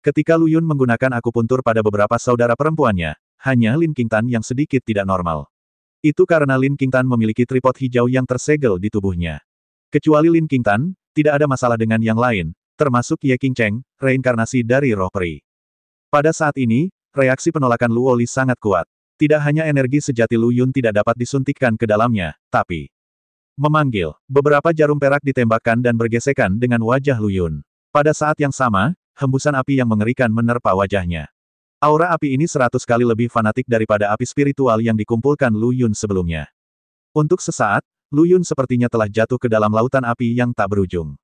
Ketika Lu Yun menggunakan akupuntur pada beberapa saudara perempuannya, hanya Lin Qingtan yang sedikit tidak normal. Itu karena Lin Qingtan memiliki tripod hijau yang tersegel di tubuhnya. Kecuali Lin Qingtan, tidak ada masalah dengan yang lain, termasuk Ye Qingcheng, reinkarnasi dari roh peri. Pada saat ini, reaksi penolakan Luo Li sangat kuat. Tidak hanya energi sejati Lu Yun tidak dapat disuntikkan ke dalamnya, tapi memanggil. Beberapa jarum perak ditembakkan dan bergesekan dengan wajah Lu Yun. Pada saat yang sama, hembusan api yang mengerikan menerpa wajahnya. Aura api ini 100 kali lebih fanatik daripada api spiritual yang dikumpulkan Lu Yun sebelumnya. Untuk sesaat, Lu Yun sepertinya telah jatuh ke dalam lautan api yang tak berujung.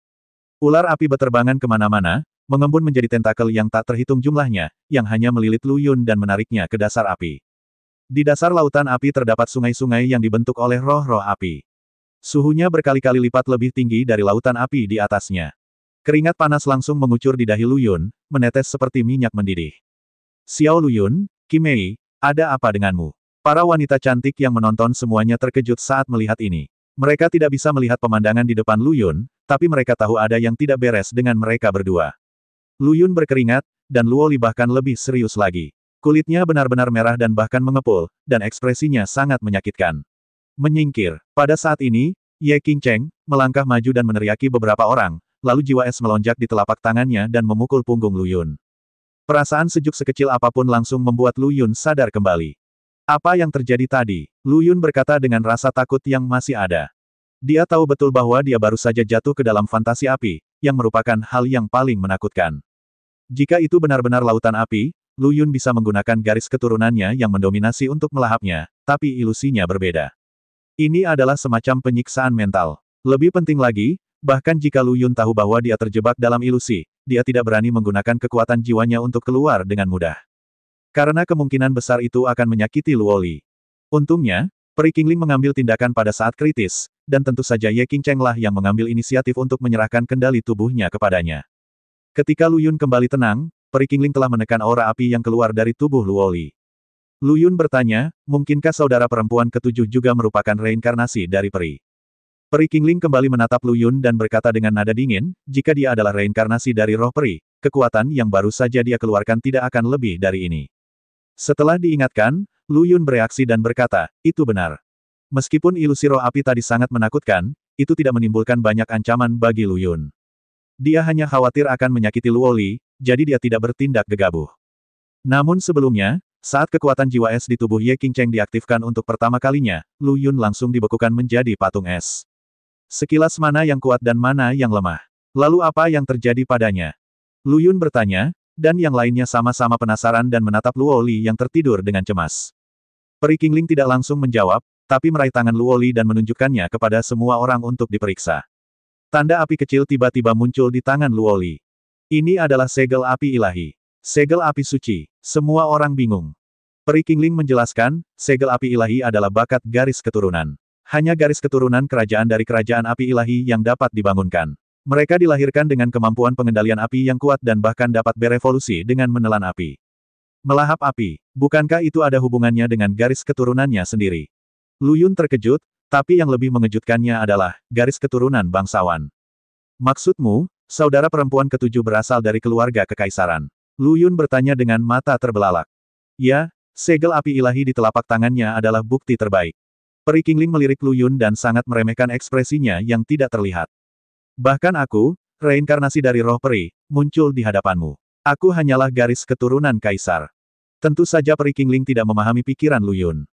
Ular api beterbangan kemana-mana, mengembun menjadi tentakel yang tak terhitung jumlahnya, yang hanya melilit Lu Yun dan menariknya ke dasar api. Di dasar lautan api terdapat sungai-sungai yang dibentuk oleh roh-roh api. Suhunya berkali-kali lipat lebih tinggi dari lautan api di atasnya. Keringat panas langsung mengucur di dahi Lu Yun, menetes seperti minyak mendidih. Xiao Lu Yun, Qi Mei, ada apa denganmu? Para wanita cantik yang menonton semuanya terkejut saat melihat ini. Mereka tidak bisa melihat pemandangan di depan Lu Yun, tapi mereka tahu ada yang tidak beres dengan mereka berdua. Lu Yun berkeringat, dan Luo Li bahkan lebih serius lagi. Kulitnya benar-benar merah dan bahkan mengepul, dan ekspresinya sangat menyakitkan. Menyingkir. Pada saat ini, Ye Qingcheng melangkah maju dan meneriaki beberapa orang, lalu jiwa es melonjak di telapak tangannya dan memukul punggung Lu Yun. Perasaan sejuk sekecil apapun langsung membuat Lu Yun sadar kembali. Apa yang terjadi tadi? Lu Yun berkata dengan rasa takut yang masih ada. Dia tahu betul bahwa dia baru saja jatuh ke dalam fantasi api, yang merupakan hal yang paling menakutkan. Jika itu benar-benar lautan api, Lu Yun bisa menggunakan garis keturunannya yang mendominasi untuk melahapnya, tapi ilusinya berbeda. Ini adalah semacam penyiksaan mental. Lebih penting lagi, bahkan jika Lu Yun tahu bahwa dia terjebak dalam ilusi, dia tidak berani menggunakan kekuatan jiwanya untuk keluar dengan mudah. Karena kemungkinan besar itu akan menyakiti Luo Li. Untungnya, Peri Qingling mengambil tindakan pada saat kritis, dan tentu saja Ye Qingcheng lah yang mengambil inisiatif untuk menyerahkan kendali tubuhnya kepadanya. Ketika Lu Yun kembali tenang, Peri Qingling telah menekan aura api yang keluar dari tubuh Luo Li. Lu Yun bertanya, mungkinkah saudara perempuan ketujuh juga merupakan reinkarnasi dari peri? Peri Qingling kembali menatap Lu Yun dan berkata dengan nada dingin, jika dia adalah reinkarnasi dari roh peri, kekuatan yang baru saja dia keluarkan tidak akan lebih dari ini. Setelah diingatkan, Lu Yun bereaksi dan berkata, itu benar. Meskipun ilusi roh api tadi sangat menakutkan, itu tidak menimbulkan banyak ancaman bagi Lu Yun. Dia hanya khawatir akan menyakiti Luo Li, jadi dia tidak bertindak gegabah. Namun sebelumnya, saat kekuatan jiwa es di tubuh Ye Qingcheng diaktifkan untuk pertama kalinya, Lu Yun langsung dibekukan menjadi patung es. Sekilas mana yang kuat dan mana yang lemah. Lalu apa yang terjadi padanya? Lu Yun bertanya, dan yang lainnya sama-sama penasaran dan menatap Luo Li yang tertidur dengan cemas. Peri Qingling tidak langsung menjawab, tapi meraih tangan Luo Li dan menunjukkannya kepada semua orang untuk diperiksa. Tanda api kecil tiba-tiba muncul di tangan Luo Li. Ini adalah segel api ilahi. Segel api suci. Semua orang bingung. Peri Qingling menjelaskan, segel api ilahi adalah bakat garis keturunan. Hanya garis keturunan kerajaan dari kerajaan api ilahi yang dapat dibangunkan. Mereka dilahirkan dengan kemampuan pengendalian api yang kuat dan bahkan dapat berevolusi dengan menelan api. Melahap api, bukankah itu ada hubungannya dengan garis keturunannya sendiri? Lu Yun terkejut, tapi yang lebih mengejutkannya adalah, garis keturunan bangsawan. Maksudmu, saudara perempuan ketujuh berasal dari keluarga kekaisaran? Lu Yun bertanya dengan mata terbelalak. Ya, segel api ilahi di telapak tangannya adalah bukti terbaik. Peri Qingling melirik Lu Yun dan sangat meremehkan ekspresinya yang tidak terlihat. Bahkan aku, reinkarnasi dari roh peri, muncul di hadapanmu. Aku hanyalah garis keturunan kaisar. Tentu saja Peri Qingling tidak memahami pikiran Lu Yun.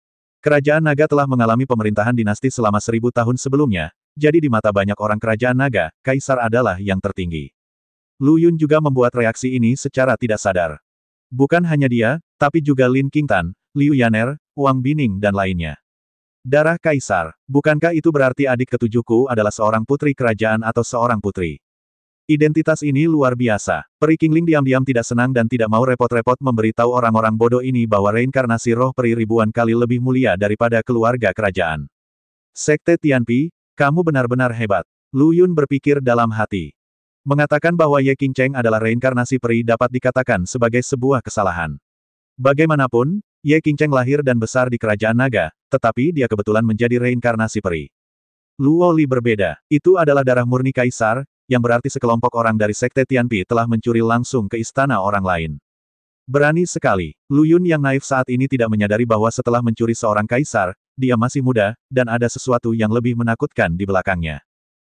Kerajaan naga telah mengalami pemerintahan dinasti selama 1000 tahun sebelumnya, jadi di mata banyak orang kerajaan naga, kaisar adalah yang tertinggi. Lu Yun juga membuat reaksi ini secara tidak sadar. Bukan hanya dia, tapi juga Lin Qingtan, Liu Yaner, Wang Bining dan lainnya. Darah kaisar, bukankah itu berarti adik ketujuhku adalah seorang putri kerajaan atau seorang putri? Identitas ini luar biasa. Peri Qingling diam-diam tidak senang dan tidak mau repot-repot memberitahu orang-orang bodoh ini bahwa reinkarnasi roh peri ribuan kali lebih mulia daripada keluarga kerajaan. Sekte Tianpi, kamu benar-benar hebat. Lu Yun berpikir dalam hati. Mengatakan bahwa Ye Qingcheng adalah reinkarnasi peri dapat dikatakan sebagai sebuah kesalahan. Bagaimanapun, Ye Qingcheng lahir dan besar di kerajaan naga, tetapi dia kebetulan menjadi reinkarnasi peri. Luo Li berbeda. Itu adalah darah murni kaisar, yang berarti sekelompok orang dari Sekte Tianpi telah mencuri langsung ke istana orang lain. Berani sekali. Lu Yun yang naif saat ini tidak menyadari bahwa setelah mencuri seorang kaisar, dia masih muda, dan ada sesuatu yang lebih menakutkan di belakangnya.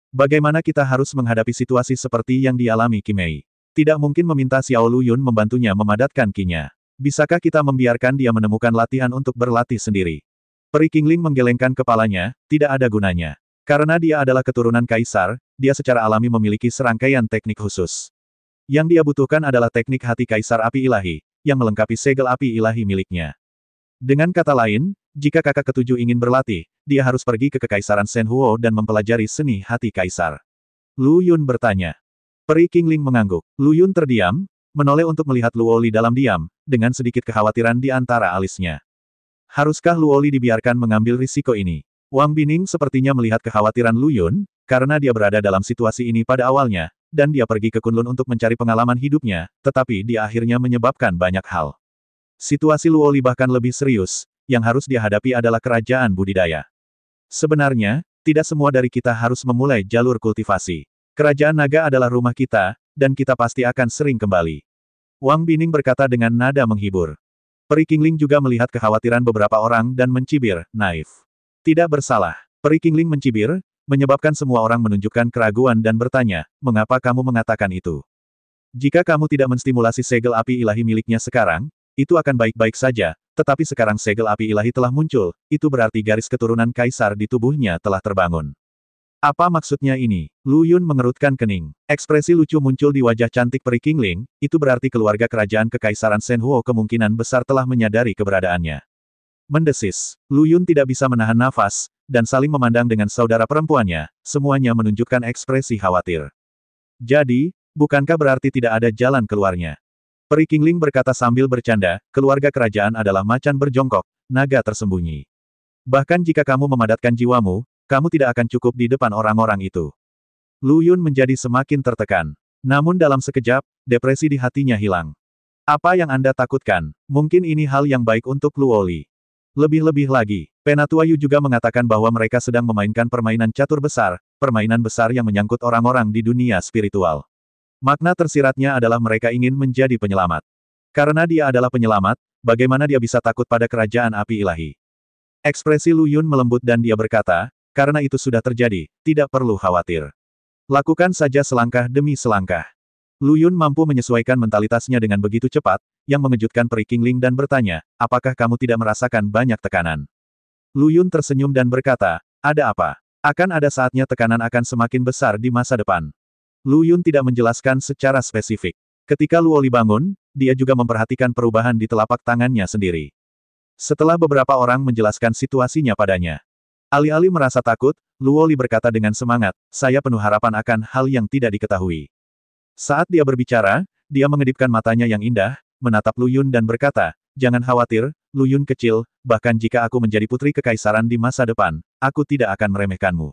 Bagaimana kita harus menghadapi situasi seperti yang dialami Qimei? Tidak mungkin meminta Xiao Lu Yun membantunya memadatkan Qi-nya. Bisakah kita membiarkan dia menemukan latihan untuk berlatih sendiri? Peri Qingling menggelengkan kepalanya, tidak ada gunanya. Karena dia adalah keturunan kaisar, dia secara alami memiliki serangkaian teknik khusus. Yang dia butuhkan adalah teknik hati kaisar api ilahi, yang melengkapi segel api ilahi miliknya. Dengan kata lain, jika kakak ketujuh ingin berlatih, dia harus pergi ke Kekaisaran Shenhuo dan mempelajari seni hati kaisar. Lu Yun bertanya. Peri Qingling mengangguk. Lu Yun terdiam, menoleh untuk melihat Luoli dalam diam, dengan sedikit kekhawatiran di antara alisnya. Haruskah Luoli dibiarkan mengambil risiko ini? Wang Bining sepertinya melihat kekhawatiran Lu Yun, karena dia berada dalam situasi ini pada awalnya, dan dia pergi ke Kunlun untuk mencari pengalaman hidupnya, tetapi dia akhirnya menyebabkan banyak hal. Situasi Luoli bahkan lebih serius, yang harus dia hadapi adalah kerajaan budidaya. Sebenarnya, tidak semua dari kita harus memulai jalur kultivasi. Kerajaan naga adalah rumah kita, dan kita pasti akan sering kembali. Wang Bining berkata dengan nada menghibur. Peri Qingling juga melihat kekhawatiran beberapa orang dan mencibir, naif. Tidak bersalah. Peri Qingling mencibir, menyebabkan semua orang menunjukkan keraguan dan bertanya, mengapa kamu mengatakan itu? Jika kamu tidak menstimulasi segel api ilahi miliknya sekarang, itu akan baik-baik saja, tetapi sekarang segel api ilahi telah muncul, itu berarti garis keturunan kaisar di tubuhnya telah terbangun. Apa maksudnya ini? Lu Yun mengerutkan kening. Ekspresi lucu muncul di wajah cantik Peri Qingling, itu berarti keluarga kerajaan Kekaisaran Shenhuo kemungkinan besar telah menyadari keberadaannya. Mendesis. Lu Yun tidak bisa menahan nafas, dan saling memandang dengan saudara perempuannya, semuanya menunjukkan ekspresi khawatir. Jadi, bukankah berarti tidak ada jalan keluarnya? Peri Qingling berkata sambil bercanda, keluarga kerajaan adalah macan berjongkok, naga tersembunyi. Bahkan jika kamu memadatkan jiwamu, kamu tidak akan cukup di depan orang-orang itu. Lu Yun menjadi semakin tertekan. Namun dalam sekejap, depresi di hatinya hilang. Apa yang Anda takutkan? Mungkin ini hal yang baik untuk Luoli. Lebih-lebih lagi, Penatua Yu juga mengatakan bahwa mereka sedang memainkan permainan catur besar, permainan besar yang menyangkut orang-orang di dunia spiritual. Makna tersiratnya adalah mereka ingin menjadi penyelamat. Karena dia adalah penyelamat, bagaimana dia bisa takut pada kerajaan api ilahi? Ekspresi Lu Yun melembut dan dia berkata, karena itu sudah terjadi, tidak perlu khawatir. Lakukan saja selangkah demi selangkah. Lu Yun mampu menyesuaikan mentalitasnya dengan begitu cepat, yang mengejutkan Peri Qingling dan bertanya, apakah kamu tidak merasakan banyak tekanan? Lu Yun tersenyum dan berkata, ada apa? Akan ada saatnya tekanan akan semakin besar di masa depan. Lu Yun tidak menjelaskan secara spesifik. Ketika Luoli bangun, dia juga memperhatikan perubahan di telapak tangannya sendiri. Setelah beberapa orang menjelaskan situasinya padanya, alih-alih merasa takut, Luoli berkata dengan semangat, saya penuh harapan akan hal yang tidak diketahui. Saat dia berbicara, dia mengedipkan matanya yang indah, menatap Lu Yun dan berkata, jangan khawatir, Lu Yun kecil, bahkan jika aku menjadi putri kekaisaran di masa depan, aku tidak akan meremehkanmu.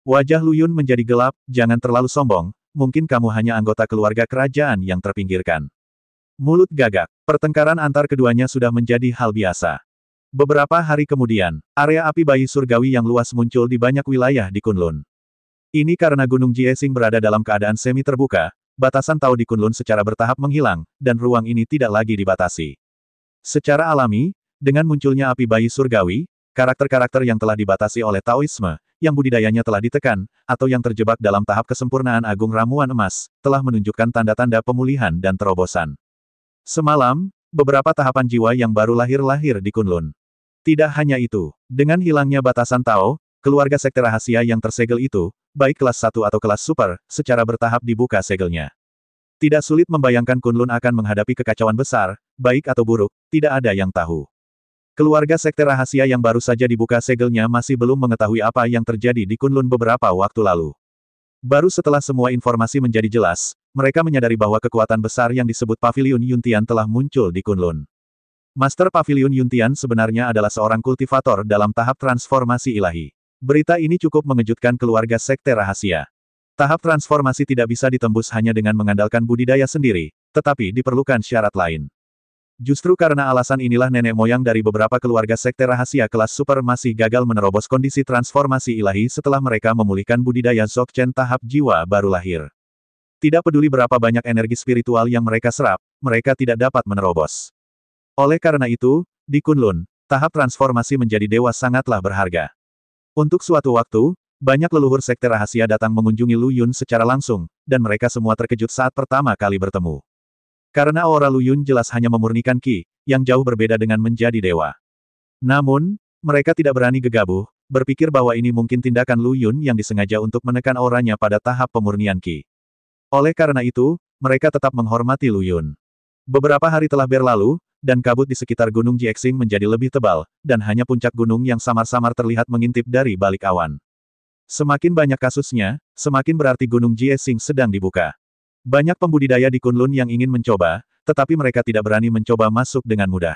Wajah Lu Yun menjadi gelap, jangan terlalu sombong, mungkin kamu hanya anggota keluarga kerajaan yang terpinggirkan. Mulut gagak, pertengkaran antar keduanya sudah menjadi hal biasa. Beberapa hari kemudian, area api bayi surgawi yang luas muncul di banyak wilayah di Kunlun. Ini karena Gunung Jiesing berada dalam keadaan semi terbuka, batasan Tao di Kunlun secara bertahap menghilang, dan ruang ini tidak lagi dibatasi. Secara alami, dengan munculnya api bayi surgawi, karakter-karakter yang telah dibatasi oleh Taoisme, yang budidayanya telah ditekan, atau yang terjebak dalam tahap kesempurnaan agung ramuan emas, telah menunjukkan tanda-tanda pemulihan dan terobosan. Semalam, beberapa tahapan jiwa yang baru lahir di Kunlun. Tidak hanya itu, dengan hilangnya batasan Tao, keluarga sekte rahasia yang tersegel itu, baik kelas 1 atau kelas super, secara bertahap dibuka segelnya. Tidak sulit membayangkan Kunlun akan menghadapi kekacauan besar, baik atau buruk, tidak ada yang tahu. Keluarga sekte rahasia yang baru saja dibuka segelnya masih belum mengetahui apa yang terjadi di Kunlun beberapa waktu lalu. Baru setelah semua informasi menjadi jelas, mereka menyadari bahwa kekuatan besar yang disebut Paviliun Yuntian telah muncul di Kunlun. Master Paviliun Yuntian sebenarnya adalah seorang kultivator dalam tahap transformasi ilahi. Berita ini cukup mengejutkan keluarga sekte rahasia. Tahap transformasi tidak bisa ditembus hanya dengan mengandalkan budidaya sendiri, tetapi diperlukan syarat lain. Justru karena alasan inilah nenek moyang dari beberapa keluarga sekte rahasia kelas super masih gagal menerobos kondisi transformasi ilahi setelah mereka memulihkan budidaya Dzogchen tahap jiwa baru lahir. Tidak peduli berapa banyak energi spiritual yang mereka serap, mereka tidak dapat menerobos. Oleh karena itu, di Kunlun, tahap transformasi menjadi dewa sangatlah berharga. Untuk suatu waktu, banyak leluhur sekte rahasia datang mengunjungi Lu Yun secara langsung, dan mereka semua terkejut saat pertama kali bertemu. Karena aura Lu Yun jelas hanya memurnikan Qi, yang jauh berbeda dengan menjadi dewa. Namun, mereka tidak berani gegabah, berpikir bahwa ini mungkin tindakan Lu Yun yang disengaja untuk menekan auranya pada tahap pemurnian Qi. Oleh karena itu, mereka tetap menghormati Lu Yun. Beberapa hari telah berlalu, dan kabut di sekitar Gunung Jiexing menjadi lebih tebal, dan hanya puncak gunung yang samar-samar terlihat mengintip dari balik awan. Semakin banyak kasusnya, semakin berarti Gunung Jiexing sedang dibuka. Banyak pembudidaya di Kunlun yang ingin mencoba, tetapi mereka tidak berani mencoba masuk dengan mudah.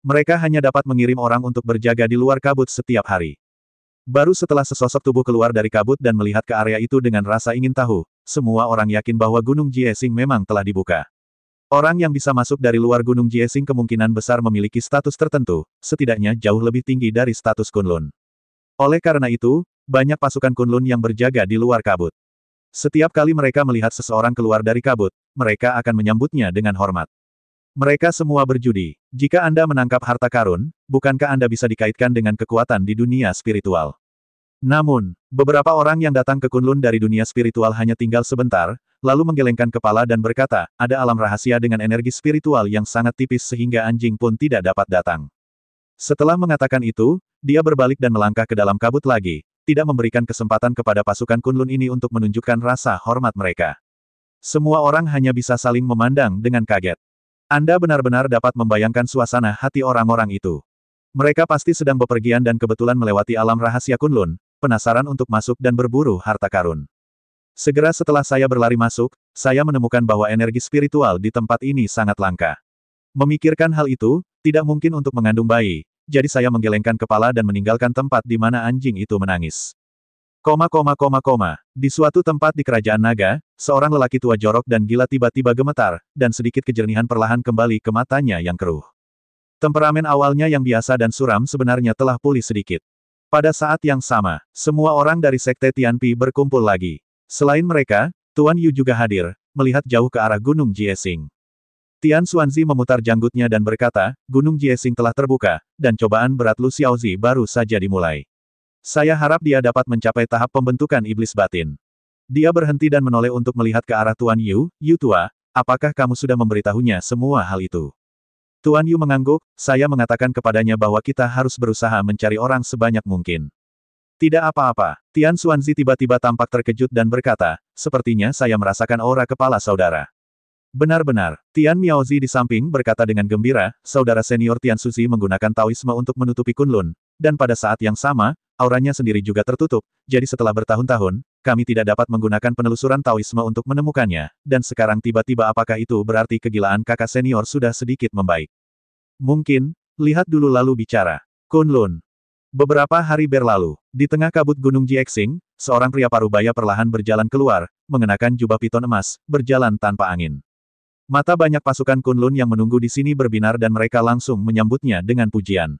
Mereka hanya dapat mengirim orang untuk berjaga di luar kabut setiap hari. Baru setelah sesosok tubuh keluar dari kabut dan melihat ke area itu dengan rasa ingin tahu, semua orang yakin bahwa Gunung Jiexing memang telah dibuka. Orang yang bisa masuk dari luar Gunung Jiexing kemungkinan besar memiliki status tertentu, setidaknya jauh lebih tinggi dari status Kunlun. Oleh karena itu, banyak pasukan Kunlun yang berjaga di luar kabut. Setiap kali mereka melihat seseorang keluar dari kabut, mereka akan menyambutnya dengan hormat. Mereka semua berjudi. Jika Anda menangkap harta karun, bukankah Anda bisa dikaitkan dengan kekuatan di dunia spiritual? Namun, beberapa orang yang datang ke Kunlun dari dunia spiritual hanya tinggal sebentar, lalu menggelengkan kepala dan berkata, ada alam rahasia dengan energi spiritual yang sangat tipis sehingga anjing pun tidak dapat datang. Setelah mengatakan itu, dia berbalik dan melangkah ke dalam kabut lagi, tidak memberikan kesempatan kepada pasukan Kunlun ini untuk menunjukkan rasa hormat mereka. Semua orang hanya bisa saling memandang dengan kaget. Anda benar-benar dapat membayangkan suasana hati orang-orang itu. Mereka pasti sedang bepergian dan kebetulan melewati alam rahasia Kunlun, penasaran untuk masuk dan berburu harta karun. Segera setelah saya berlari masuk, saya menemukan bahwa energi spiritual di tempat ini sangat langka. Memikirkan hal itu, tidak mungkin untuk mengandung bayi. Jadi saya menggelengkan kepala dan meninggalkan tempat di mana anjing itu menangis. Di suatu tempat di kerajaan naga, seorang lelaki tua jorok dan gila tiba-tiba gemetar, dan sedikit kejernihan perlahan kembali ke matanya yang keruh. Temperamen awalnya yang biasa dan suram sebenarnya telah pulih sedikit. Pada saat yang sama, semua orang dari Sekte Tianpi berkumpul lagi. Selain mereka, Tuan Yu juga hadir, melihat jauh ke arah Gunung Jiexing. Tian Xuanzi memutar janggutnya dan berkata, Gunung Jiexing telah terbuka, dan cobaan berat Lu Xiaozi baru saja dimulai. Saya harap dia dapat mencapai tahap pembentukan iblis batin. Dia berhenti dan menoleh untuk melihat ke arah Tuan Yu, Yu tua, apakah kamu sudah memberitahunya semua hal itu? Tuan Yu mengangguk, saya mengatakan kepadanya bahwa kita harus berusaha mencari orang sebanyak mungkin. Tidak apa-apa, Tian Xuanzi tiba-tiba tampak terkejut dan berkata, sepertinya saya merasakan aura kepala saudara. Benar-benar, Tian Miaozi di samping berkata dengan gembira, saudara senior Tian Suzi menggunakan Taoisme untuk menutupi Kunlun, dan pada saat yang sama, auranya sendiri juga tertutup, jadi setelah bertahun-tahun, kami tidak dapat menggunakan penelusuran Taoisme untuk menemukannya, dan sekarang tiba-tiba apakah itu berarti kegilaan kakak senior sudah sedikit membaik? Mungkin, lihat dulu lalu bicara. Kunlun. Beberapa hari berlalu, di tengah kabut Gunung Jiexing, seorang pria parubaya perlahan berjalan keluar, mengenakan jubah piton emas, berjalan tanpa angin. Mata banyak pasukan Kunlun yang menunggu di sini berbinar dan mereka langsung menyambutnya dengan pujian.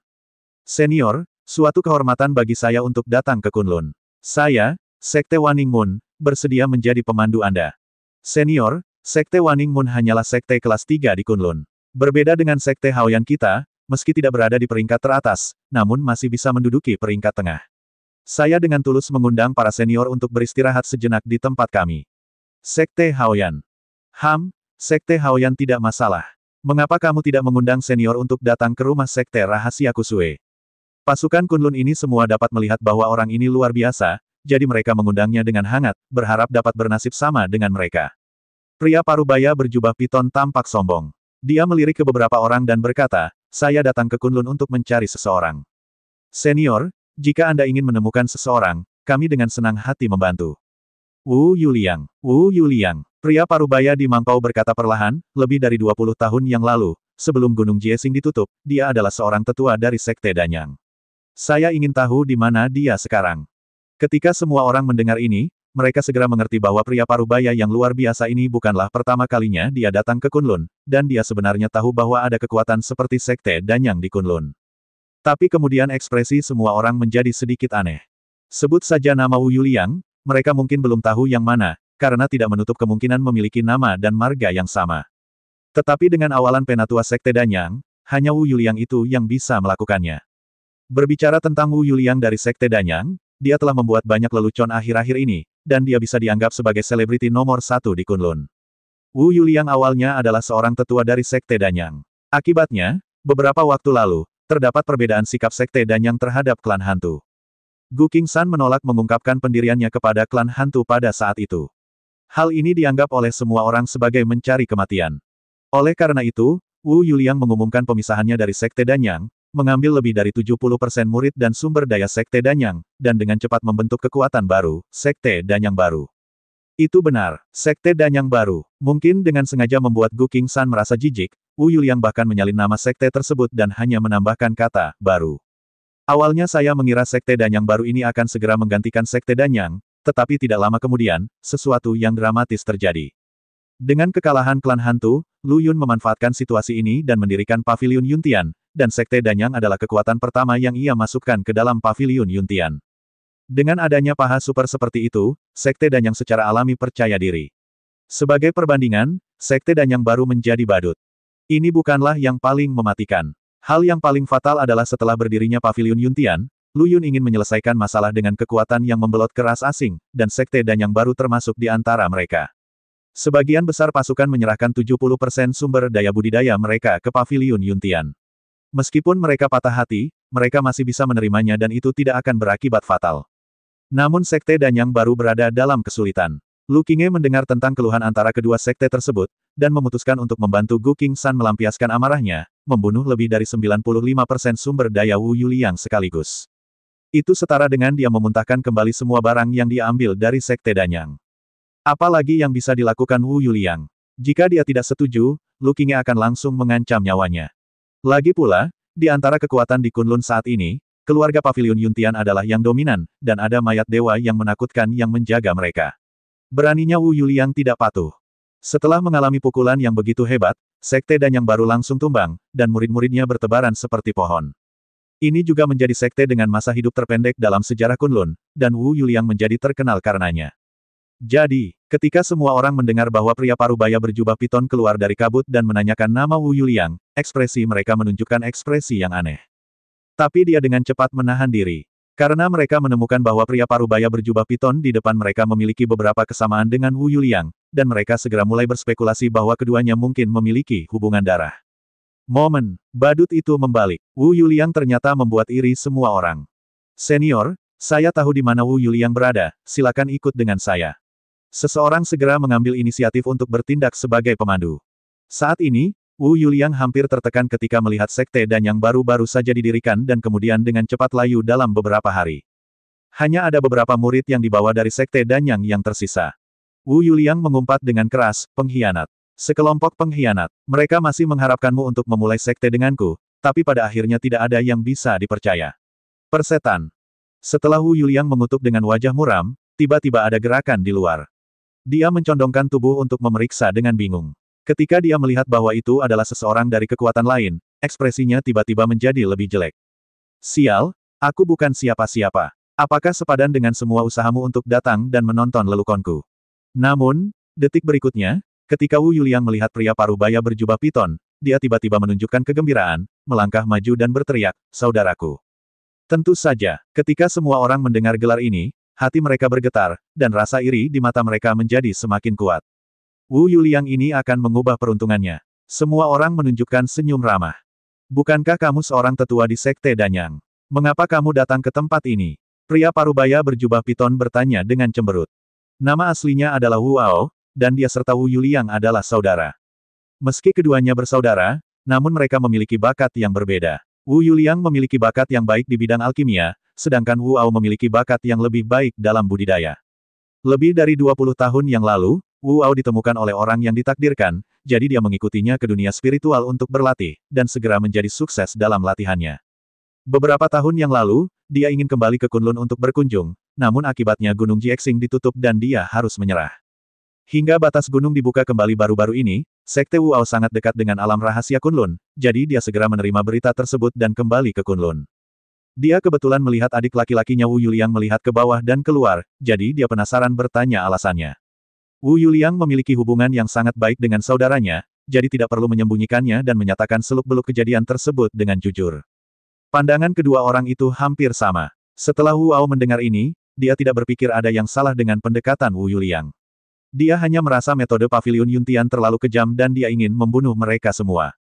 Senior, suatu kehormatan bagi saya untuk datang ke Kunlun. Saya, Sekte Waning Mun, bersedia menjadi pemandu Anda. Senior, Sekte Waning Mun hanyalah sekte kelas 3 di Kunlun. Berbeda dengan Sekte Haoyan kita, meski tidak berada di peringkat teratas, namun masih bisa menduduki peringkat tengah. Saya dengan tulus mengundang para senior untuk beristirahat sejenak di tempat kami. Sekte Haoyan. Sekte Haoyan tidak masalah. Mengapa kamu tidak mengundang senior untuk datang ke rumah Sekte Rahasia Kusue? Pasukan Kunlun ini semua dapat melihat bahwa orang ini luar biasa, jadi mereka mengundangnya dengan hangat, berharap dapat bernasib sama dengan mereka. Pria parubaya berjubah piton tampak sombong. Dia melirik ke beberapa orang dan berkata, saya datang ke Kunlun untuk mencari seseorang. Senior, jika Anda ingin menemukan seseorang, kami dengan senang hati membantu. Wu Yuliang. Pria parubaya di Mangpao berkata perlahan, lebih dari 20 tahun yang lalu, sebelum Gunung Jiexing ditutup, dia adalah seorang tetua dari Sekte Danyang. Saya ingin tahu di mana dia sekarang. Ketika semua orang mendengar ini, mereka segera mengerti bahwa pria parubaya yang luar biasa ini bukanlah pertama kalinya dia datang ke Kunlun, dan dia sebenarnya tahu bahwa ada kekuatan seperti Sekte Danyang di Kunlun. Tapi kemudian ekspresi semua orang menjadi sedikit aneh. Sebut saja nama Wu Yuliang, mereka mungkin belum tahu yang mana, karena tidak menutup kemungkinan memiliki nama dan marga yang sama. Tetapi dengan awalan penatua Sekte Danyang, hanya Wu Yuliang itu yang bisa melakukannya. Berbicara tentang Wu Yuliang dari Sekte Danyang, dia telah membuat banyak lelucon akhir-akhir ini, dan dia bisa dianggap sebagai selebriti nomor satu di Kunlun. Wu Yuliang awalnya adalah seorang tetua dari Sekte Danyang. Akibatnya, beberapa waktu lalu, terdapat perbedaan sikap Sekte Danyang terhadap klan hantu. Gu Qingsan menolak mengungkapkan pendiriannya kepada klan hantu pada saat itu. Hal ini dianggap oleh semua orang sebagai mencari kematian. Oleh karena itu, Wu Yuliang mengumumkan pemisahannya dari Sekte Danyang, mengambil lebih dari 70% murid dan sumber daya Sekte Danyang, dan dengan cepat membentuk kekuatan baru, Sekte Danyang baru. Itu benar, Sekte Danyang baru. Mungkin dengan sengaja membuat Gu Qingsan merasa jijik, Wu Yuliang bahkan menyalin nama sekte tersebut dan hanya menambahkan kata, baru. Awalnya saya mengira Sekte Danyang baru ini akan segera menggantikan Sekte Danyang, tetapi tidak lama kemudian, sesuatu yang dramatis terjadi. Dengan kekalahan klan hantu, Lu Yun memanfaatkan situasi ini dan mendirikan Paviliun Yuntian, dan Sekte Danyang adalah kekuatan pertama yang ia masukkan ke dalam Paviliun Yuntian. Dengan adanya paha super seperti itu, Sekte Danyang secara alami percaya diri. Sebagai perbandingan, Sekte Danyang baru menjadi badut. Ini bukanlah yang paling mematikan. Hal yang paling fatal adalah setelah berdirinya Paviliun Yuntian, Lu Yun ingin menyelesaikan masalah dengan kekuatan yang membelot keras asing, dan Sekte Danyang baru termasuk di antara mereka. Sebagian besar pasukan menyerahkan 70% sumber daya budidaya mereka ke Paviliun Yuntian. Meskipun mereka patah hati, mereka masih bisa menerimanya dan itu tidak akan berakibat fatal. Namun Sekte Danyang baru berada dalam kesulitan. Lu Qingye mendengar tentang keluhan antara kedua sekte tersebut, dan memutuskan untuk membantu Gu Qingsan melampiaskan amarahnya, membunuh lebih dari 95% sumber daya Wu Yuliang sekaligus. Itu setara dengan dia memuntahkan kembali semua barang yang dia ambil dari Sekte Danyang. Apalagi yang bisa dilakukan Wu Yuliang? Jika dia tidak setuju, Lu Qingye akan langsung mengancam nyawanya. Lagi pula, di antara kekuatan di Kunlun saat ini, keluarga Paviliun Yuntian adalah yang dominan, dan ada mayat dewa yang menakutkan yang menjaga mereka. Beraninya Wu Yuliang tidak patuh. Setelah mengalami pukulan yang begitu hebat, Sekte Danyang baru langsung tumbang, dan murid-muridnya bertebaran seperti pohon. Ini juga menjadi sekte dengan masa hidup terpendek dalam sejarah Kunlun, dan Wu Yuliang menjadi terkenal karenanya. Jadi, ketika semua orang mendengar bahwa pria parubaya berjubah piton keluar dari kabut dan menanyakan nama Wu Yuliang, ekspresi mereka menunjukkan ekspresi yang aneh. Tapi dia dengan cepat menahan diri. Karena mereka menemukan bahwa pria parubaya berjubah piton di depan mereka memiliki beberapa kesamaan dengan Wu Yuliang, dan mereka segera mulai berspekulasi bahwa keduanya mungkin memiliki hubungan darah. Momen, badut itu membalik. Wu Yuliang ternyata membuat iri semua orang. Senior, saya tahu di mana Wu Yuliang berada, silakan ikut dengan saya. Seseorang segera mengambil inisiatif untuk bertindak sebagai pemandu. Saat ini, Wu Yuliang hampir tertekan ketika melihat Sekte Danyang baru-baru saja didirikan dan kemudian dengan cepat layu dalam beberapa hari. Hanya ada beberapa murid yang dibawa dari Sekte Danyang yang tersisa. Wu Yuliang mengumpat dengan keras, pengkhianat. Sekelompok pengkhianat. Mereka masih mengharapkanmu untuk memulai sekte denganku, tapi pada akhirnya tidak ada yang bisa dipercaya. Persetan. Setelah Wu Yuliang mengutuk dengan wajah muram, tiba-tiba ada gerakan di luar. Dia mencondongkan tubuh untuk memeriksa dengan bingung. Ketika dia melihat bahwa itu adalah seseorang dari kekuatan lain, ekspresinya tiba-tiba menjadi lebih jelek. Sial, aku bukan siapa-siapa. Apakah sepadan dengan semua usahamu untuk datang dan menonton lelukonku? Namun, detik berikutnya, ketika Wu Yuliang melihat pria parubaya berjubah piton, dia tiba-tiba menunjukkan kegembiraan, melangkah maju dan berteriak, saudaraku. Tentu saja, ketika semua orang mendengar gelar ini, hati mereka bergetar, dan rasa iri di mata mereka menjadi semakin kuat. Wu Yuliang ini akan mengubah peruntungannya. Semua orang menunjukkan senyum ramah. Bukankah kamu seorang tetua di Sekte Danyang? Mengapa kamu datang ke tempat ini? Pria parubaya berjubah piton bertanya dengan cemberut. Nama aslinya adalah Wu Ao, dan dia serta Wu Yuliang adalah saudara. Meski keduanya bersaudara, namun mereka memiliki bakat yang berbeda. Wu Yuliang memiliki bakat yang baik di bidang alkimia, sedangkan Wu Ao memiliki bakat yang lebih baik dalam budidaya. Lebih dari 20 tahun yang lalu, Wu Ao ditemukan oleh orang yang ditakdirkan, jadi dia mengikutinya ke dunia spiritual untuk berlatih, dan segera menjadi sukses dalam latihannya. Beberapa tahun yang lalu, dia ingin kembali ke Kunlun untuk berkunjung, namun akibatnya Gunung Jiexing ditutup dan dia harus menyerah. Hingga batas gunung dibuka kembali baru-baru ini, Sekte Wu Ao sangat dekat dengan alam rahasia Kunlun, jadi dia segera menerima berita tersebut dan kembali ke Kunlun. Dia kebetulan melihat adik laki-lakinya Wu Yuliang melihat ke bawah dan keluar, jadi dia penasaran bertanya alasannya. Wu Yuliang memiliki hubungan yang sangat baik dengan saudaranya, jadi tidak perlu menyembunyikannya dan menyatakan seluk-beluk kejadian tersebut dengan jujur. Pandangan kedua orang itu hampir sama. Setelah Wu Ao mendengar ini, dia tidak berpikir ada yang salah dengan pendekatan Wu Yuliang. Dia hanya merasa metode Paviliun Yuntian terlalu kejam dan dia ingin membunuh mereka semua.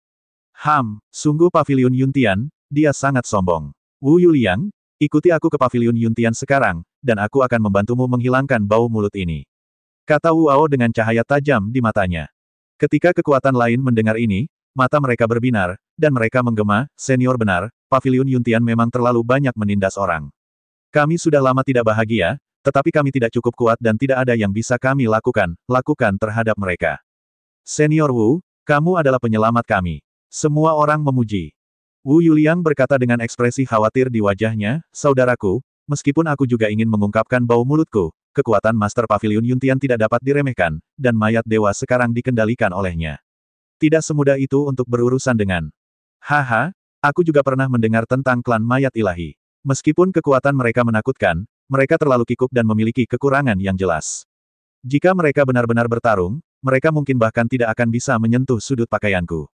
Sungguh Paviliun Yuntian, dia sangat sombong. Wu Yuliang, ikuti aku ke Paviliun Yuntian sekarang, dan aku akan membantumu menghilangkan bau mulut ini. Kata Wu Ao dengan cahaya tajam di matanya. Ketika kekuatan lain mendengar ini, mata mereka berbinar, dan mereka menggema, senior benar, Paviliun Yuntian memang terlalu banyak menindas orang. Kami sudah lama tidak bahagia, tetapi kami tidak cukup kuat dan tidak ada yang bisa kami lakukan terhadap mereka. Senior Wu, kamu adalah penyelamat kami. Semua orang memuji. Wu Yuliang berkata dengan ekspresi khawatir di wajahnya, saudaraku, meskipun aku juga ingin mengungkapkan bau mulutku, kekuatan Master Paviliun Yuntian tidak dapat diremehkan, dan mayat dewa sekarang dikendalikan olehnya. Tidak semudah itu untuk berurusan dengan. Haha, aku juga pernah mendengar tentang klan mayat ilahi. Meskipun kekuatan mereka menakutkan, mereka terlalu kikuk dan memiliki kekurangan yang jelas. Jika mereka benar-benar bertarung, mereka mungkin bahkan tidak akan bisa menyentuh sudut pakaianku.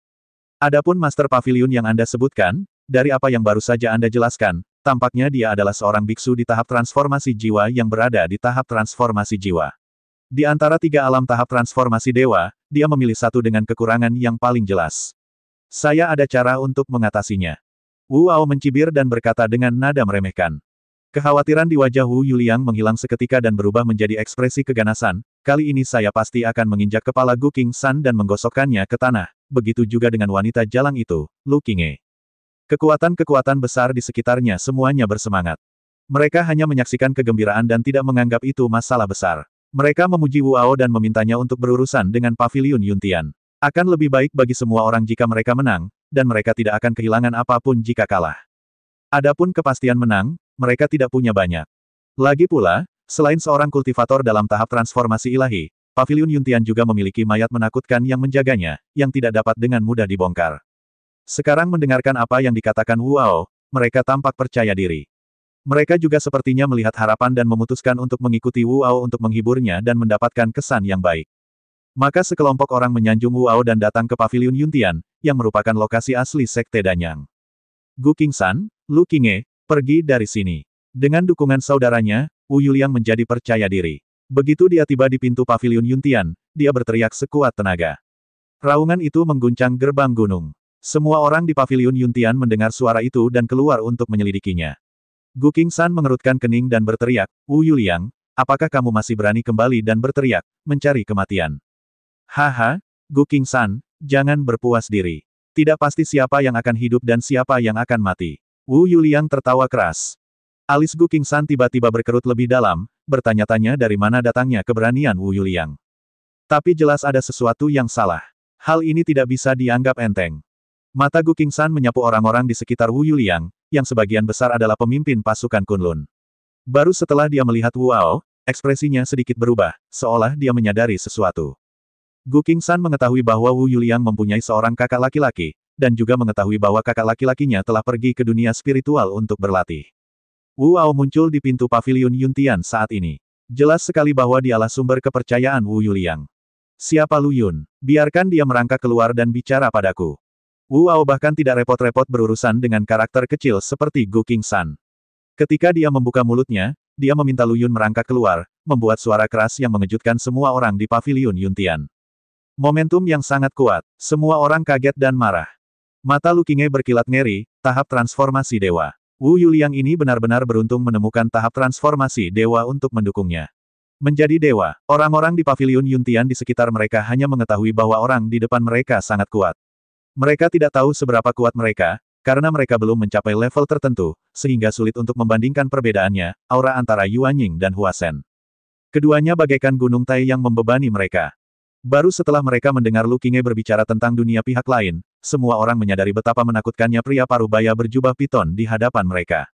Adapun Master Paviliun yang Anda sebutkan, dari apa yang baru saja Anda jelaskan, tampaknya dia adalah seorang biksu di tahap transformasi jiwa yang berada di tahap transformasi jiwa. Di antara tiga alam tahap transformasi dewa, dia memilih satu dengan kekurangan yang paling jelas. Saya ada cara untuk mengatasinya. Wu Ao mencibir dan berkata dengan nada meremehkan. Kekhawatiran di wajah Wu Yuliang menghilang seketika dan berubah menjadi ekspresi keganasan, kali ini saya pasti akan menginjak kepala Gu King San dan menggosokkannya ke tanah, begitu juga dengan wanita jalang itu, Lu Qinghe. Kekuatan-kekuatan besar di sekitarnya semuanya bersemangat. Mereka hanya menyaksikan kegembiraan dan tidak menganggap itu masalah besar. Mereka memuji Wu Ao dan memintanya untuk berurusan dengan Paviliun Yuntian. Akan lebih baik bagi semua orang jika mereka menang, dan mereka tidak akan kehilangan apapun jika kalah. Adapun kepastian menang, mereka tidak punya banyak. Lagi pula, selain seorang kultivator dalam tahap transformasi ilahi, Paviliun Yuntian juga memiliki mayat menakutkan yang menjaganya, yang tidak dapat dengan mudah dibongkar. Sekarang mendengarkan apa yang dikatakan Wu Ao, mereka tampak percaya diri. Mereka juga sepertinya melihat harapan dan memutuskan untuk mengikuti Wu Ao untuk menghiburnya dan mendapatkan kesan yang baik. Maka sekelompok orang menyanjung Wu Ao dan datang ke Paviliun Yuntian, yang merupakan lokasi asli Sekte Danyang. Gu King San, Lu Qinghe, pergi dari sini. Dengan dukungan saudaranya, Wu Yuliang menjadi percaya diri. Begitu dia tiba di pintu Paviliun Yuntian, dia berteriak sekuat tenaga. Raungan itu mengguncang gerbang gunung. Semua orang di Paviliun Yuntian mendengar suara itu dan keluar untuk menyelidikinya. Gu King San mengerutkan kening dan berteriak, Wu Yuliang, apakah kamu masih berani kembali dan berteriak, mencari kematian? Haha, Gu King San, jangan berpuas diri. Tidak pasti siapa yang akan hidup dan siapa yang akan mati. Wu Yuliang tertawa keras. Alis Gu King San tiba-tiba berkerut lebih dalam, bertanya-tanya dari mana datangnya keberanian Wu Yuliang. Tapi jelas ada sesuatu yang salah. Hal ini tidak bisa dianggap enteng. Mata Gu King San menyapu orang-orang di sekitar Wu Yuliang, yang sebagian besar adalah pemimpin pasukan Kunlun. Baru setelah dia melihat Wu Ao, ekspresinya sedikit berubah, seolah dia menyadari sesuatu. Gu King San mengetahui bahwa Wu Yuliang mempunyai seorang kakak laki-laki, dan juga mengetahui bahwa kakak laki-lakinya telah pergi ke dunia spiritual untuk berlatih. Wu Ao muncul di pintu Paviliun Yuntian saat ini. Jelas sekali bahwa dialah sumber kepercayaan Wu Yuliang. Siapa Lu Yun? Biarkan dia merangkak keluar dan bicara padaku. Wu Ao bahkan tidak repot-repot berurusan dengan karakter kecil seperti Gu King San. Ketika dia membuka mulutnya, dia meminta Lu Yun merangkak keluar, membuat suara keras yang mengejutkan semua orang di Paviliun Yuntian. Momentum yang sangat kuat, semua orang kaget dan marah. Mata Lu Qinghe berkilat ngeri, tahap transformasi dewa. Wu Yuliang ini benar-benar beruntung menemukan tahap transformasi dewa untuk mendukungnya. Menjadi dewa, orang-orang di Paviliun Yuntian di sekitar mereka hanya mengetahui bahwa orang di depan mereka sangat kuat. Mereka tidak tahu seberapa kuat mereka, karena mereka belum mencapai level tertentu, sehingga sulit untuk membandingkan perbedaannya, aura antara Yuanying dan Hua Shen. Keduanya bagaikan gunung Tai yang membebani mereka. Baru setelah mereka mendengar Lu Qinghe berbicara tentang dunia pihak lain, semua orang menyadari betapa menakutkannya pria parubaya berjubah piton di hadapan mereka.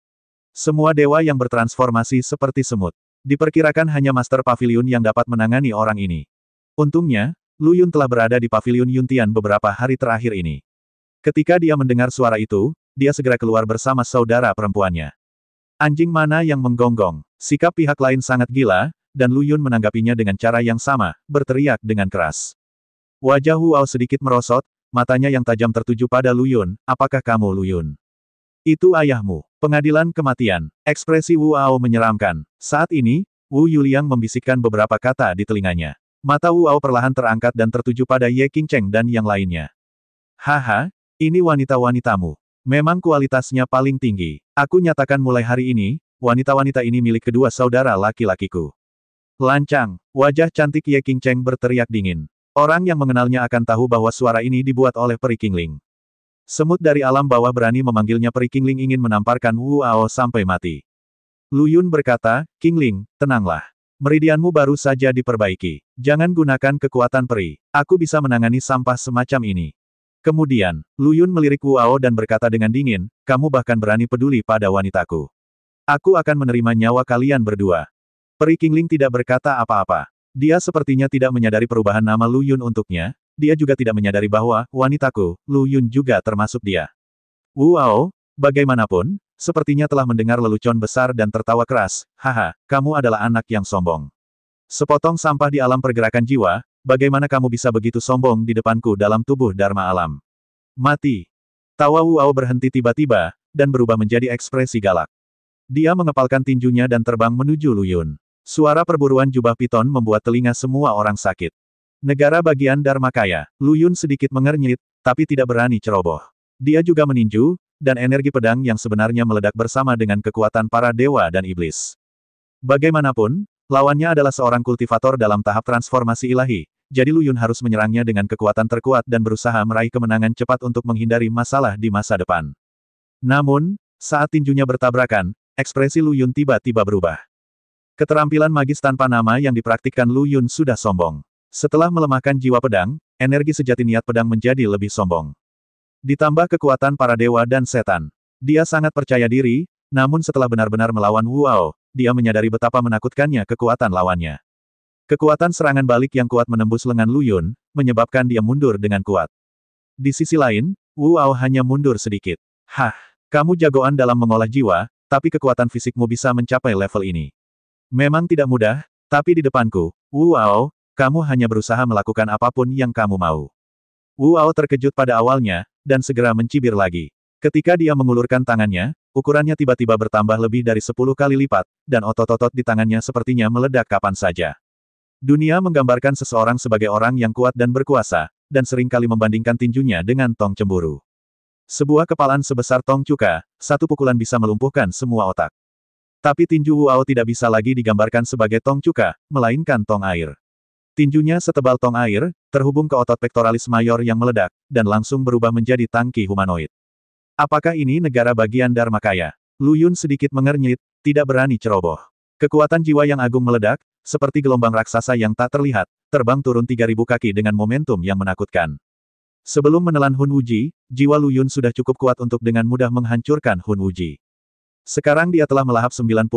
Semua dewa yang bertransformasi seperti semut. Diperkirakan hanya Master Pavilion yang dapat menangani orang ini. Untungnya, Lu Yun telah berada di Pavilion Yuntian beberapa hari terakhir ini. Ketika dia mendengar suara itu, dia segera keluar bersama saudara perempuannya. Anjing mana yang menggonggong? Sikap pihak lain sangat gila, dan Lu Yun menanggapinya dengan cara yang sama, berteriak dengan keras. Wajah Wu Ao sedikit merosot, matanya yang tajam tertuju pada Lu Yun. Apakah kamu Lu Yun? Itu ayahmu. Pengadilan kematian. Ekspresi Wu Ao menyeramkan. Saat ini, Wu Yuliang membisikkan beberapa kata di telinganya. Mata Wu Ao perlahan terangkat dan tertuju pada Ye Qingcheng dan yang lainnya. Haha, ini wanita-wanitamu. Memang kualitasnya paling tinggi. Aku nyatakan mulai hari ini, wanita-wanita ini milik kedua saudara laki-lakiku. Lancang, wajah cantik Ye Qingcheng berteriak dingin. Orang yang mengenalnya akan tahu bahwa suara ini dibuat oleh Peri Qingling. Semut dari alam bawah berani memanggilnya Peri Qingling ingin menamparkan Wu Ao sampai mati. Lu Yun berkata, Qingling, tenanglah. Meridianmu baru saja diperbaiki. Jangan gunakan kekuatan peri. Aku bisa menangani sampah semacam ini. Kemudian, Lu Yun melirik Wu Ao dan berkata dengan dingin, kamu bahkan berani peduli pada wanitaku. Aku akan menerima nyawa kalian berdua. Peri Qingling tidak berkata apa-apa. Dia sepertinya tidak menyadari perubahan nama Lu Yun untuknya, dia juga tidak menyadari bahwa, wanitaku, Lu Yun juga termasuk dia. Wu Ao, bagaimanapun, sepertinya telah mendengar lelucon besar dan tertawa keras, haha, kamu adalah anak yang sombong. Sepotong sampah di alam pergerakan jiwa, bagaimana kamu bisa begitu sombong di depanku dalam tubuh Dharma alam? Mati. Tawa Wu Ao berhenti tiba-tiba, dan berubah menjadi ekspresi galak. Dia mengepalkan tinjunya dan terbang menuju Lu Yun. Suara perburuan jubah piton membuat telinga semua orang sakit. Negara bagian Dharmakaya, Lu Yun sedikit mengernyit, tapi tidak berani ceroboh. Dia juga meninju, dan energi pedang yang sebenarnya meledak bersama dengan kekuatan para dewa dan iblis. Bagaimanapun, lawannya adalah seorang kultivator dalam tahap transformasi ilahi, jadi Lu Yun harus menyerangnya dengan kekuatan terkuat dan berusaha meraih kemenangan cepat untuk menghindari masalah di masa depan. Namun, saat tinjunya bertabrakan, ekspresi Lu Yun tiba-tiba berubah. Keterampilan magis tanpa nama yang dipraktikkan Lu Yun sudah sombong. Setelah melemahkan jiwa pedang, energi sejati niat pedang menjadi lebih sombong. Ditambah kekuatan para dewa dan setan. Dia sangat percaya diri, namun setelah benar-benar melawan Wu Ao, dia menyadari betapa menakutkannya kekuatan lawannya. Kekuatan serangan balik yang kuat menembus lengan Lu Yun, menyebabkan dia mundur dengan kuat. Di sisi lain, Wu Ao hanya mundur sedikit. Hah, kamu jagoan dalam mengolah jiwa, tapi kekuatan fisikmu bisa mencapai level ini. Memang tidak mudah, tapi di depanku, Wu Ao, kamu hanya berusaha melakukan apapun yang kamu mau. Wu Ao terkejut pada awalnya, dan segera mencibir lagi. Ketika dia mengulurkan tangannya, ukurannya tiba-tiba bertambah lebih dari 10 kali lipat, dan otot-otot di tangannya sepertinya meledak kapan saja. Dunia menggambarkan seseorang sebagai orang yang kuat dan berkuasa, dan seringkali membandingkan tinjunya dengan tong cemburu. Sebuah kepalan sebesar tong cuka, satu pukulan bisa melumpuhkan semua otak. Tapi tinju Wu Ao tidak bisa lagi digambarkan sebagai tong cuka, melainkan tong air. Tinjunya setebal tong air, terhubung ke otot pektoralis mayor yang meledak, dan langsung berubah menjadi tangki humanoid. Apakah ini negara bagian Dharmakaya? Lu Yun sedikit mengernyit, tidak berani ceroboh. Kekuatan jiwa yang agung meledak, seperti gelombang raksasa yang tak terlihat, terbang turun 3000 kaki dengan momentum yang menakutkan. Sebelum menelan Hun Wuji, jiwa Lu Yun sudah cukup kuat untuk dengan mudah menghancurkan Hun Wuji. Sekarang dia telah melahap 90%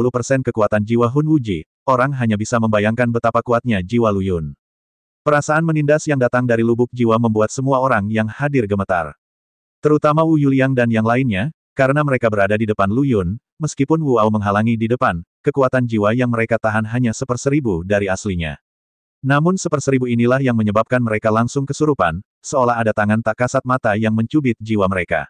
kekuatan jiwa Hun Wuji, orang hanya bisa membayangkan betapa kuatnya jiwa Lu Yun. Perasaan menindas yang datang dari lubuk jiwa membuat semua orang yang hadir gemetar. Terutama Wu Yuliang dan yang lainnya, karena mereka berada di depan Lu Yun, meskipun Wu Ao menghalangi di depan, kekuatan jiwa yang mereka tahan hanya 1/1000 dari aslinya. Namun 1/1000 inilah yang menyebabkan mereka langsung kesurupan, seolah ada tangan tak kasat mata yang mencubit jiwa mereka.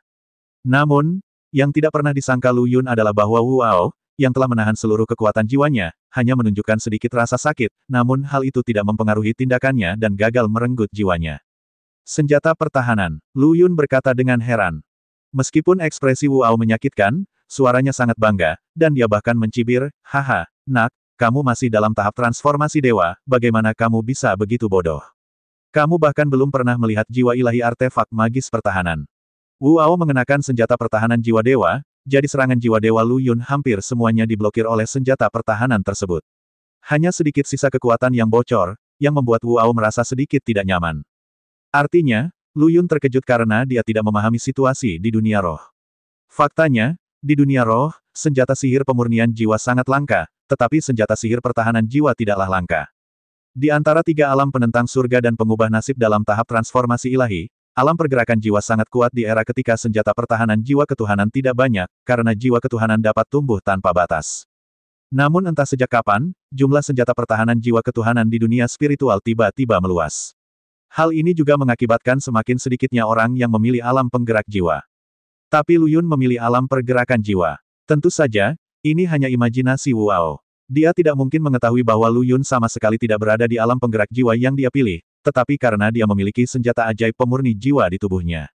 Namun, yang tidak pernah disangka Lu Yun adalah bahwa Wu Ao, yang telah menahan seluruh kekuatan jiwanya, hanya menunjukkan sedikit rasa sakit, namun hal itu tidak mempengaruhi tindakannya dan gagal merenggut jiwanya. Senjata pertahanan, Lu Yun berkata dengan heran. Meskipun ekspresi Wu Ao menyakitkan, suaranya sangat bangga, dan dia bahkan mencibir, haha, nak, kamu masih dalam tahap transformasi dewa, bagaimana kamu bisa begitu bodoh? Kamu bahkan belum pernah melihat jiwa ilahi artefak magis pertahanan. Wu Ao mengenakan senjata pertahanan jiwa dewa, jadi serangan jiwa dewa Lu Yun hampir semuanya diblokir oleh senjata pertahanan tersebut. Hanya sedikit sisa kekuatan yang bocor, yang membuat Wu Ao merasa sedikit tidak nyaman. Artinya, Lu Yun terkejut karena dia tidak memahami situasi di dunia roh. Faktanya, di dunia roh, senjata sihir pemurnian jiwa sangat langka, tetapi senjata sihir pertahanan jiwa tidaklah langka. Di antara tiga alam penentang surga dan pengubah nasib dalam tahap transformasi ilahi, alam pergerakan jiwa sangat kuat di era ketika senjata pertahanan jiwa ketuhanan tidak banyak, karena jiwa ketuhanan dapat tumbuh tanpa batas. Namun entah sejak kapan, jumlah senjata pertahanan jiwa ketuhanan di dunia spiritual tiba-tiba meluas. Hal ini juga mengakibatkan semakin sedikitnya orang yang memilih alam penggerak jiwa. Tapi Lu Yun memilih alam pergerakan jiwa. Tentu saja, ini hanya imajinasi Wu Ao. Dia tidak mungkin mengetahui bahwa Lu Yun sama sekali tidak berada di alam penggerak jiwa yang dia pilih, tetapi karena dia memiliki senjata ajaib pemurni jiwa di tubuhnya.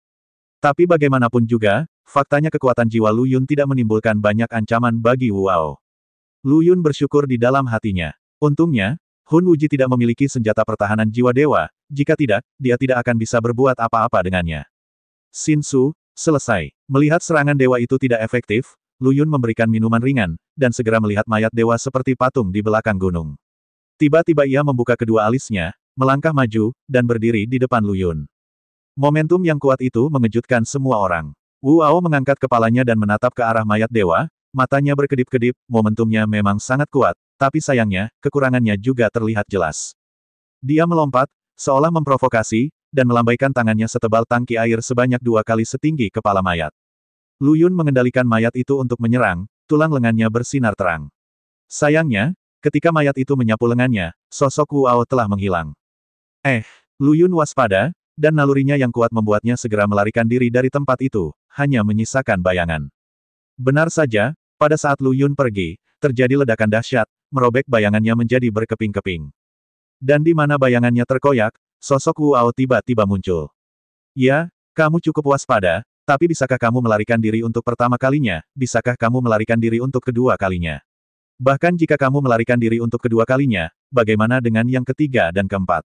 Tapi bagaimanapun juga, faktanya kekuatan jiwa Lu Yun tidak menimbulkan banyak ancaman bagi Wu Ao. Lu Yun bersyukur di dalam hatinya. Untungnya, Hun Wuji tidak memiliki senjata pertahanan jiwa dewa, jika tidak, dia tidak akan bisa berbuat apa-apa dengannya. Xin Su, selesai. Melihat serangan dewa itu tidak efektif, Lu Yun memberikan minuman ringan, dan segera melihat mayat dewa seperti patung di belakang gunung. Tiba-tiba ia membuka kedua alisnya, melangkah maju, dan berdiri di depan Lu Yun. Momentum yang kuat itu mengejutkan semua orang. Wu Ao mengangkat kepalanya dan menatap ke arah mayat dewa, matanya berkedip-kedip, momentumnya memang sangat kuat, tapi sayangnya, kekurangannya juga terlihat jelas. Dia melompat, seolah memprovokasi, dan melambaikan tangannya setebal tangki air sebanyak 2 kali setinggi kepala mayat. Lu Yun mengendalikan mayat itu untuk menyerang, tulang lengannya bersinar terang. Sayangnya, ketika mayat itu menyapu lengannya, sosok Wu Ao telah menghilang. Lu Yun waspada, dan nalurinya yang kuat membuatnya segera melarikan diri dari tempat itu, hanya menyisakan bayangan. Benar saja, pada saat Lu Yun pergi, terjadi ledakan dahsyat, merobek bayangannya menjadi berkeping-keping. Dan di mana bayangannya terkoyak, sosok Wu Ao tiba-tiba muncul. Ya, kamu cukup waspada, tapi bisakah kamu melarikan diri untuk pertama kalinya, bisakah kamu melarikan diri untuk kedua kalinya? Bahkan jika kamu melarikan diri untuk kedua kalinya, bagaimana dengan yang ketiga dan keempat?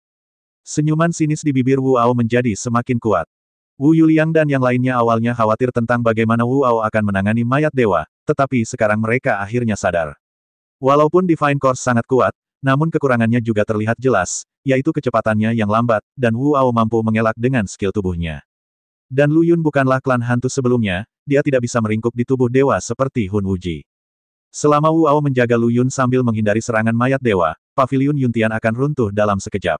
Senyuman sinis di bibir Wu Ao menjadi semakin kuat. Wu Yuliang dan yang lainnya awalnya khawatir tentang bagaimana Wu Ao akan menangani mayat dewa, tetapi sekarang mereka akhirnya sadar. Walaupun Divine Course sangat kuat, namun kekurangannya juga terlihat jelas, yaitu kecepatannya yang lambat, dan Wu Ao mampu mengelak dengan skill tubuhnya. Dan Lu Yun bukanlah klan hantu sebelumnya, dia tidak bisa meringkuk di tubuh dewa seperti Hun Wuji. Selama Wu Ao menjaga Lu Yun sambil menghindari serangan mayat dewa, Paviliun Yuntian akan runtuh dalam sekejap.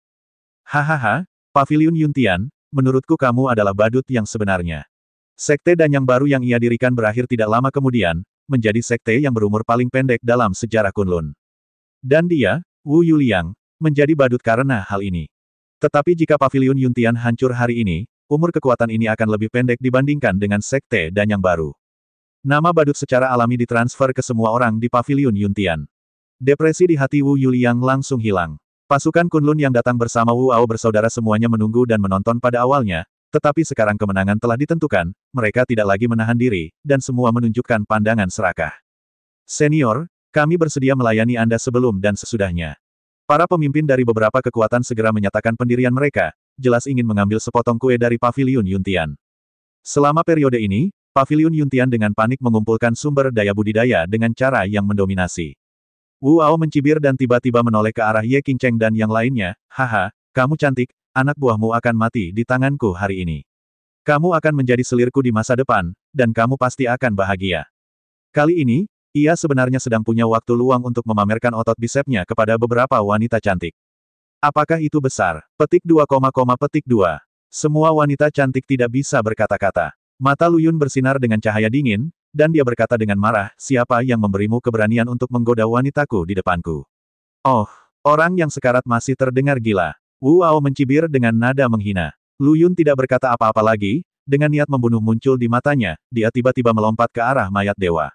Hahaha, Paviliun Yuntian, menurutku kamu adalah badut yang sebenarnya. Sekte Danyang baru yang ia dirikan berakhir tidak lama kemudian, menjadi sekte yang berumur paling pendek dalam sejarah Kunlun. Dan dia, Wu Yuliang, menjadi badut karena hal ini. Tetapi jika Paviliun Yuntian hancur hari ini, umur kekuatan ini akan lebih pendek dibandingkan dengan sekte Danyang baru. Nama badut secara alami ditransfer ke semua orang di Paviliun Yuntian. Depresi di hati Wu Yuliang langsung hilang. Pasukan Kunlun yang datang bersama Wu Ao bersaudara semuanya menunggu dan menonton pada awalnya, tetapi sekarang kemenangan telah ditentukan, mereka tidak lagi menahan diri, dan semua menunjukkan pandangan serakah. Senior, kami bersedia melayani Anda sebelum dan sesudahnya. Para pemimpin dari beberapa kekuatan segera menyatakan pendirian mereka, jelas ingin mengambil sepotong kue dari Paviliun Yuntian. Selama periode ini, Paviliun Yuntian dengan panik mengumpulkan sumber daya budidaya dengan cara yang mendominasi. Wu Ao mencibir dan tiba-tiba menoleh ke arah Ye Qingcheng dan yang lainnya, haha, kamu cantik, anak buahmu akan mati di tanganku hari ini. Kamu akan menjadi selirku di masa depan, dan kamu pasti akan bahagia. Kali ini, ia sebenarnya sedang punya waktu luang untuk memamerkan otot bisepnya kepada beberapa wanita cantik. Apakah itu besar? Petik 2, petik 2. Semua wanita cantik tidak bisa berkata-kata. Mata Lu Yun bersinar dengan cahaya dingin, dan dia berkata dengan marah, siapa yang memberimu keberanian untuk menggoda wanitaku di depanku? Oh, orang yang sekarat masih terdengar gila. Wu Ao mencibir dengan nada menghina. Lu Yun tidak berkata apa-apa lagi, dengan niat membunuh muncul di matanya, dia tiba-tiba melompat ke arah mayat dewa.